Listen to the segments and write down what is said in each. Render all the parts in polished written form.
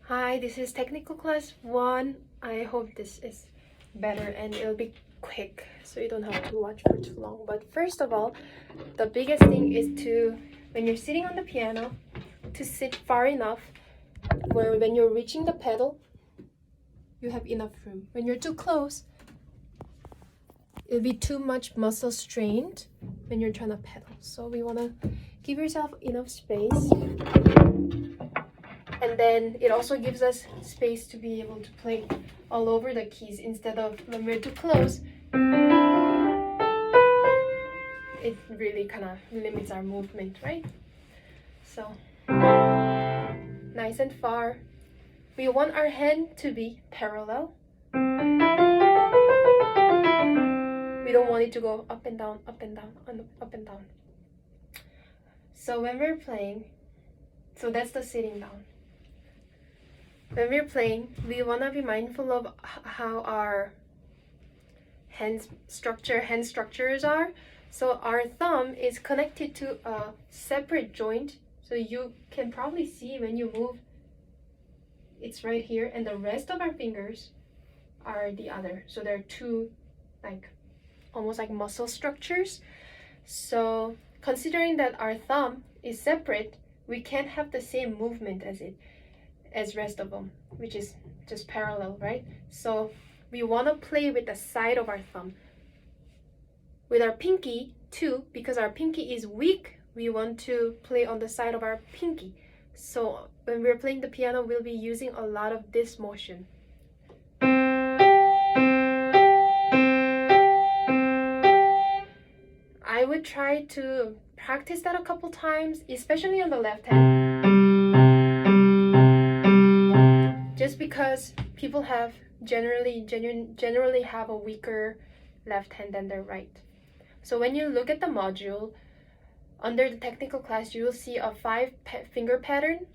Hi, this is Technical Class 1. I hope this is better and it'll be quick so you don't have to watch for too long. But first of all, the biggest thing is to, when you're sitting on the piano, to sit far enough where when you're reaching the pedal, you have enough room. When you're too close, it'll be too much muscle strained when you're trying to pedal. So we want to give yourself enough space. And then it also gives us space to be able to play all over the keys instead of when we're too close. It really kind of limits our movement, right? So, nice and far. We want our hand to be parallel. We don't want it to go up and down, up and down, up and down. So when we're playing, so that's the sitting down. When we're playing, we want to be mindful of how our hand structures are. So our thumb is connected to a separate joint. So you can probably see when you move, it's right here, and the rest of our fingers are the other. So there are two, almost like muscle structures. So considering that our thumb is separate, we can't have the same movement as rest of them, which is just parallel, right? So we want to play with the side of our thumb. With our pinky too, because our pinky is weak, we want to play on the side of our pinky. So when we're playing the piano, we'll be using a lot of this motion. I would try to practice that a couple times, especially on the left hand. Just because people have generally have a weaker left hand than their right. So when you look at the module, under the technical class, you will see a 5-finger pattern.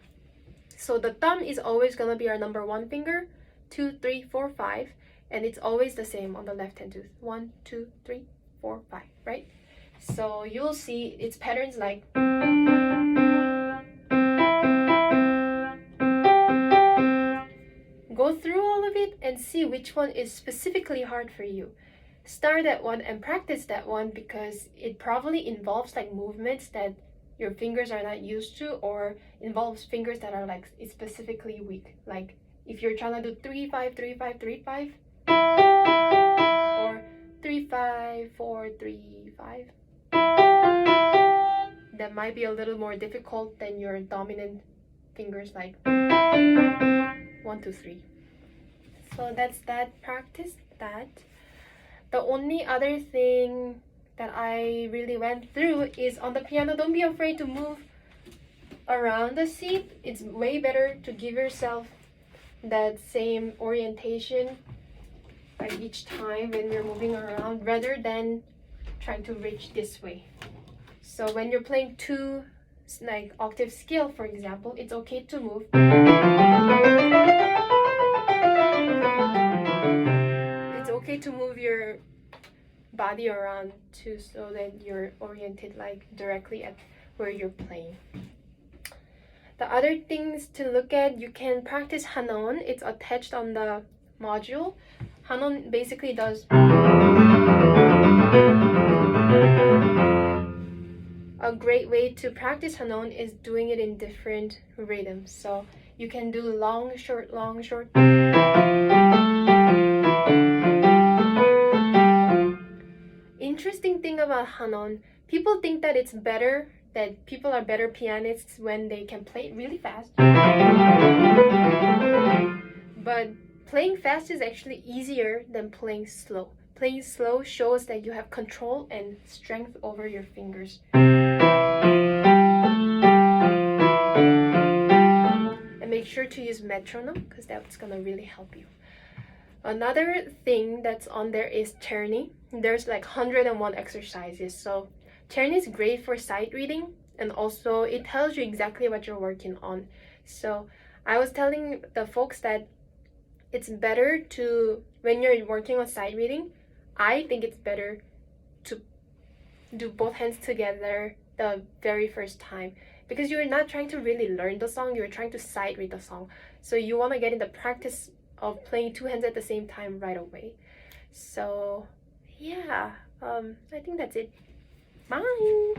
So the thumb is always going to be our number 1 finger, 2, 3, 4, 5, and it's always the same on the left hand too. 1, 2, 3, 4, 5, right? So you'll see its patterns like go through all of it and see which one is specifically hard for you. Start that one and practice that one because it probably involves movements that your fingers are not used to, or involves fingers that are specifically weak. Like if you're trying to do 3 5 3 5 3 5 or 3 5 4 3 5, that might be a little more difficult than your dominant fingers like 1 2 3. So that's that. Practice that. The only other thing that I really went through is on the piano, don't be afraid to move around the seat. It's way better to give yourself that same orientation each time when you're moving around rather than trying to reach this way. So when you're playing 2 octave scale, for example, it's okay to move. It's okay to move your body around too, so that you're oriented directly at where you're playing. The other things to look at, you can practice Hanon. It's attached on the module. Hanon basically does a great way to practice Hanon is doing it in different rhythms. So you can do long, short, long, short. Interesting thing about Hanon, people think that it's better, that people are better pianists when they can play really fast. But playing fast is actually easier than playing slow. Playing slow shows that you have control and strength over your fingers. And make sure to use metronome because that's gonna really help you. Another thing that's on there is Czerny. There's 101 exercises. So Czerny is great for sight reading, and also it tells you exactly what you're working on. So I was telling the folks that it's better to, when you're working on sight reading, I think it's better to do both hands together the very first time. because you're not trying to really learn the song, you're trying to sight read the song. So you want to get in the practice of playing two hands at the same time right away. So yeah, I think that's it. Bye.